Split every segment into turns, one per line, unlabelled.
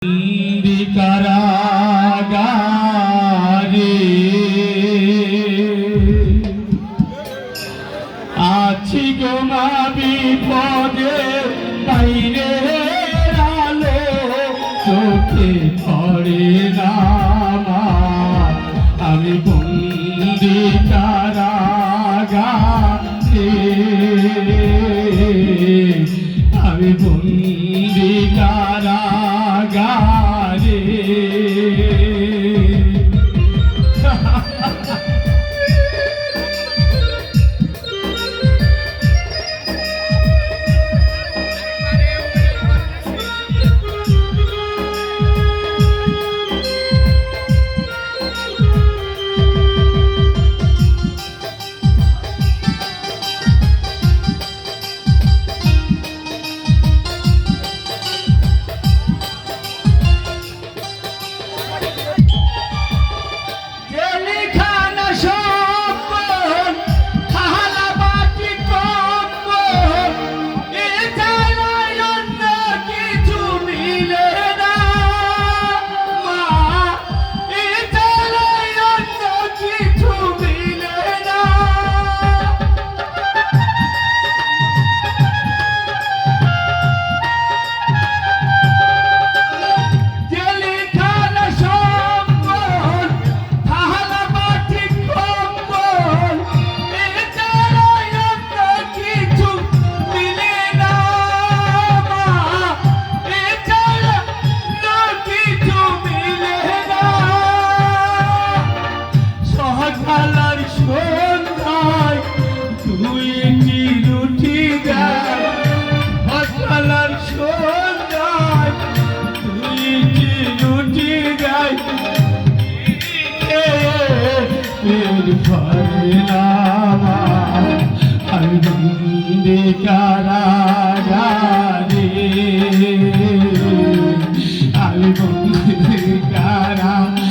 কারাগারে আছি গো মা বিপদে বাইরে আলো চোখে পড়ে না আমি বন্দি কারাগারে আমি বন্দি কারাগারে কারাগারে আমি বন্দি কারাগারে আমি বন্দি কারাগারে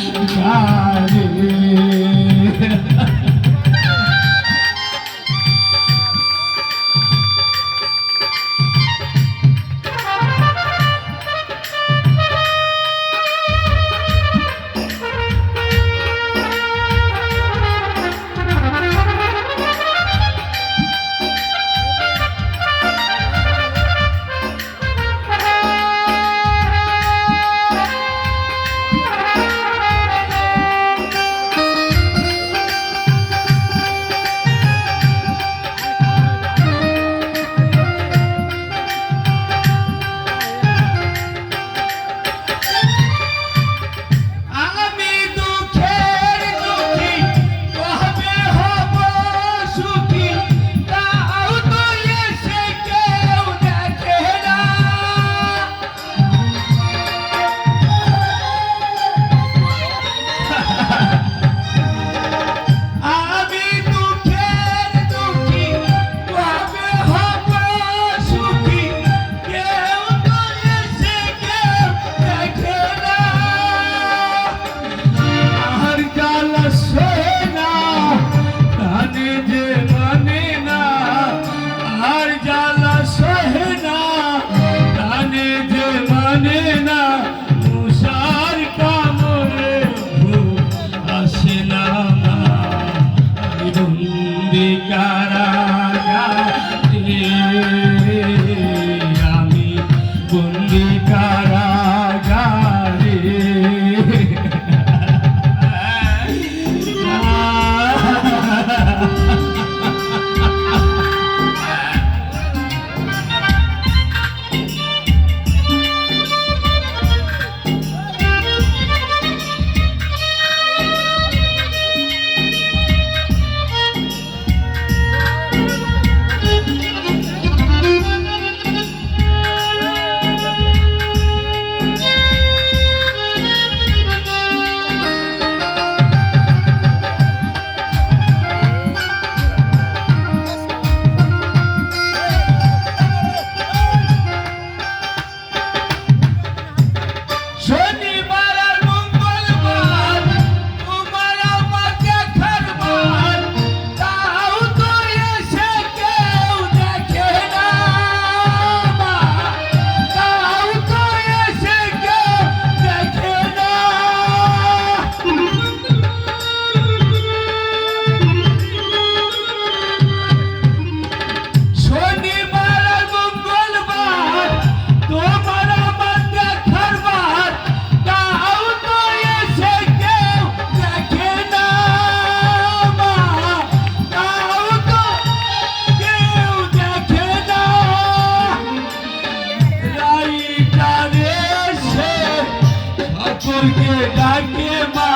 সকলকে ডাকে মা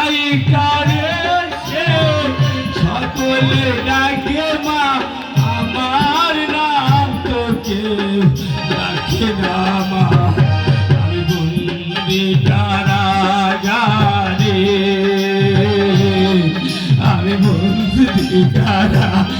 আই কারে সে সকলে ডাকে মা আমার নাম তো কেউ ডাকে না মা আমি বন্দি কারাগারে আমি বন্দি কারাগারে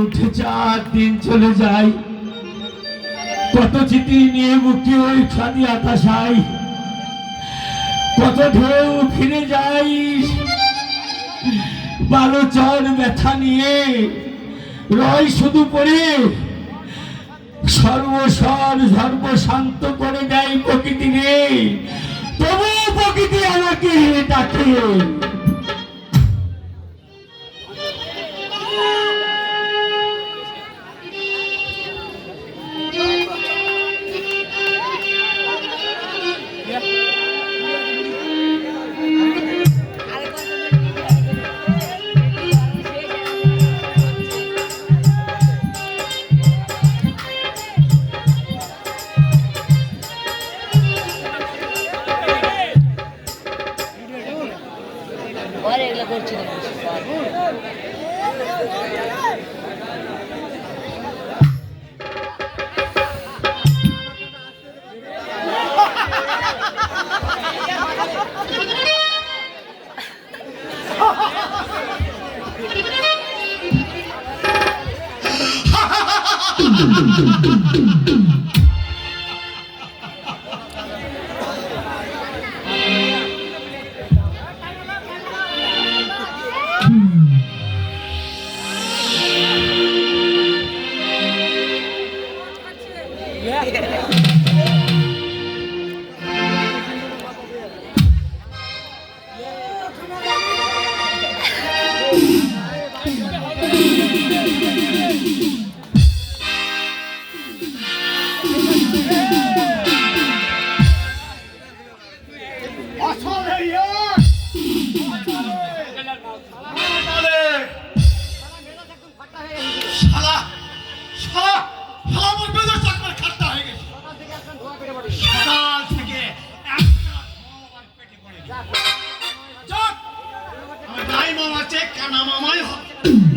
উঠে 4 দিন চলে যায় কত চিঠি নিয়ে মুক্তি ওই খাদি আকাশাই কত ঢেউ ফিরে যাই 12 চর ব্যথা নিয়ে রয় শুধু পড়ে সর্বস্বর সর্ব শান্ত করে দেয় প্রকৃতি রে তবু প্রকৃতি আমাকে ডাকে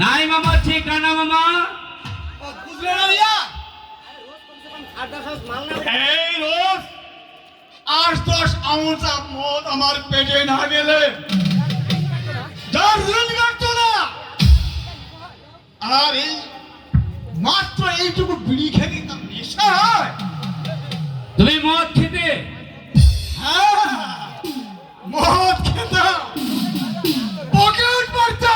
নাই মামা ঠিকানা মামা বুঝলে না রিয়া এই রোজ 8-10 আউন্স মদ আমার পেটে না গেলে দারুণ লাগতো না আর এই মাত্র এইটুকু বিড়ি খেতে তার নেশা হয় তুমি মদ খেতে হ্যাঁ মদ খেতাম পকেট মারতাম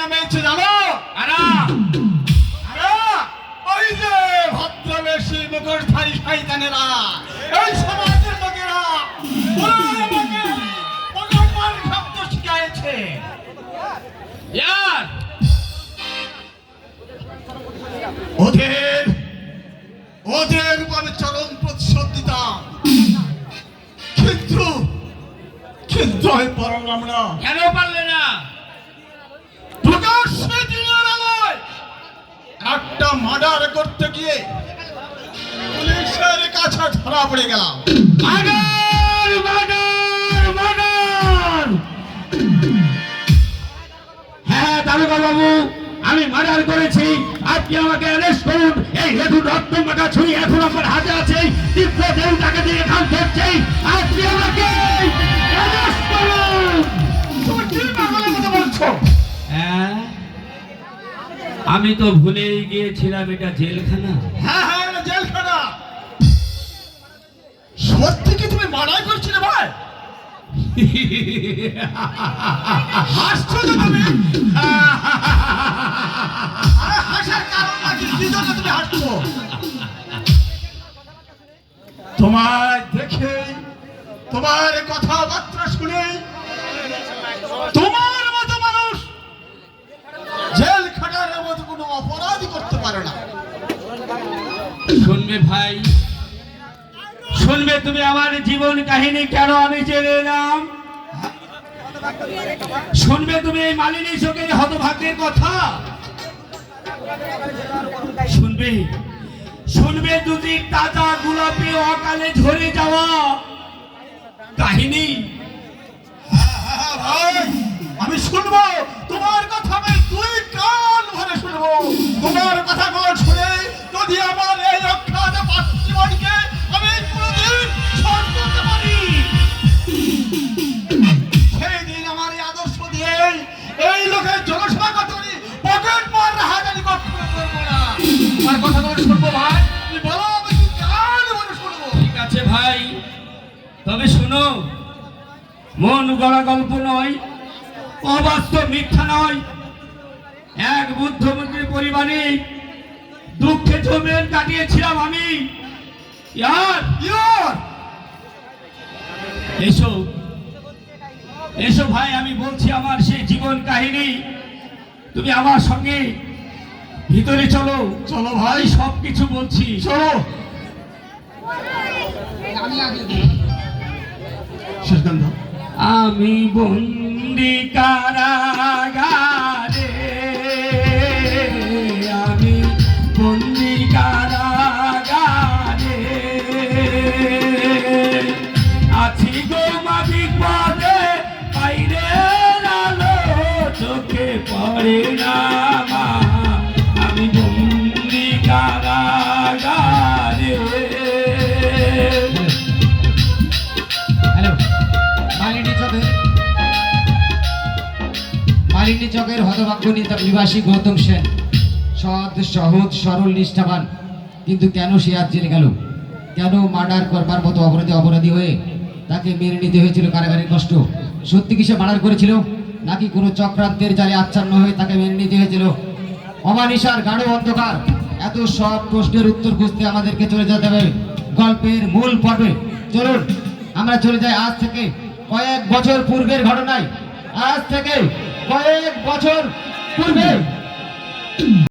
নামেছে জানো?
আরা
আরে ওই যে ভদ্রবেশী মুখোশধারী শয়তানেরা, এই সমাজের লোকেরা ওরা আমাকে ভগবান শব্দ শিখাইছে।
ইয়ার
ওদের ওদের আমি চরম প্রতিশোধ দিতাম, কিন্তু কিন্তু আমি পারলাম না।
কেন পারলে না?
প্রকাশ্যে দিনের আলোয় একটা মার্ডার করতে গিয়ে পুলিশের কাছে ধরা পড়ে গেলাম।
Murder murder murder! হ্যাঁ দারোগা বাবু, আমি মার্ডার করেছি। আপনি আমাকে অ্যারেস্ট করুন। এই হেতু রক্ত মাখা ছুরি এখন আমার হাতে আছে। তীব্র দেউ টাকা দিয়ে খান করছে। আপনি আমাকে অ্যারেস্ট করুন।
তুমি কি পাগলের মতো বলছো?
হ্যাঁ, আমি তো ভুলেই গিয়েছিলাম এটা জেলখানা।
হ্যাঁ হ্যাঁ, এটা জেলখানা। সত্যি কি তুমি মার্ডার করছিলে ভাই? হাসছো তো তুমি? আরে হাসার কারণ নাকি, কি জন্য তুমি হাসছো? তোমার দেখে, তোমার কথাবার্তা শুনে তোমার মতো মানুষ জেল খাটার মতো কোনো অপরাধী করতে পারে না।
শুনবে ভাই, শুনবে তুমি আমার জীবন কাহিনী কেন আমি জেনে এলাম? শুনবে তুমি এই মালিনী চোখের হতভাগ্যের কথা? শুনবে শুনবে যদি তাজা গোলাপি অকালে ঝরে যাওয়া কাহিনী?
ভাই, আমি শুনবো তোমার কথা, আমি দুই কান ভরে শুনবো তোমার কথাগুলো শুনে। যদি আমার এই অখ্যাত পাত্রীবাড়িকে আমি কোনোদিন ছোট করতে পারি, সেই দিন আমার এই আদর্শ দিয়ে এই লোকের জনসভা করি পকেট মার হাজারি কখনো করবো না। আমার কথাগুলো শুনবো ভাই, তুমি বলো, আমি দুই কান ভরে শুনবো।
ঠিক আছে ভাই, তবে শোনো, মন গড়া গল্প নয়, অবাস্তব মিথ্যা নয়। এক বুদ্ধমন্ত্রীর পরিবারে দুঃখে জমেন কাটিয়েছিলাম আমি। ইয়ার
ইয়ার,
এসো এসো ভাই, আমি বলছি আমার সেই জীবন কাহিনী। তুমি আমার সঙ্গে ভিতরে চলো।
চলো ভাই,
আমি সবকিছু বলছি।
চলো। শেষ গান দাও।
আমি বন্দি কারাগারে, আমি বন্দি কারাগারে আছি গো মা বিপদে, বাইরে আলো চোখে পড়ে না মা, আমি বন্দি কারাগারে।
হ্যালো, মালিনী চকের হতভাগ্য নিবাসী গৌতম সেন সৎ সহজ সরল নিষ্ঠাবান, কিন্তু কেন সে আজ জেলে গেল? কেন মার্ডার করবার মতো অপরাধী হয়ে তাকে মেনে নিতে হয়েছিল কারাগারের কষ্ট? সত্যি কি সে মার্ডার করেছিল, নাকি কোনো চক্রান্তের জালে আচ্ছন্ন হয়ে তাকে মেনে নিতে হয়েছিল? অমানিসার গাঢ় অন্ধকার, এত সব প্রশ্নের উত্তর খুঁজতে আমাদেরকে চলে যেতে হবে গল্পের মূল পর্বে। চলুন আমরা চলে যাই আজ থেকে কয়েক বছর পূর্বের ঘটনায়। আজ থেকে কয়েক বছর পূর্বে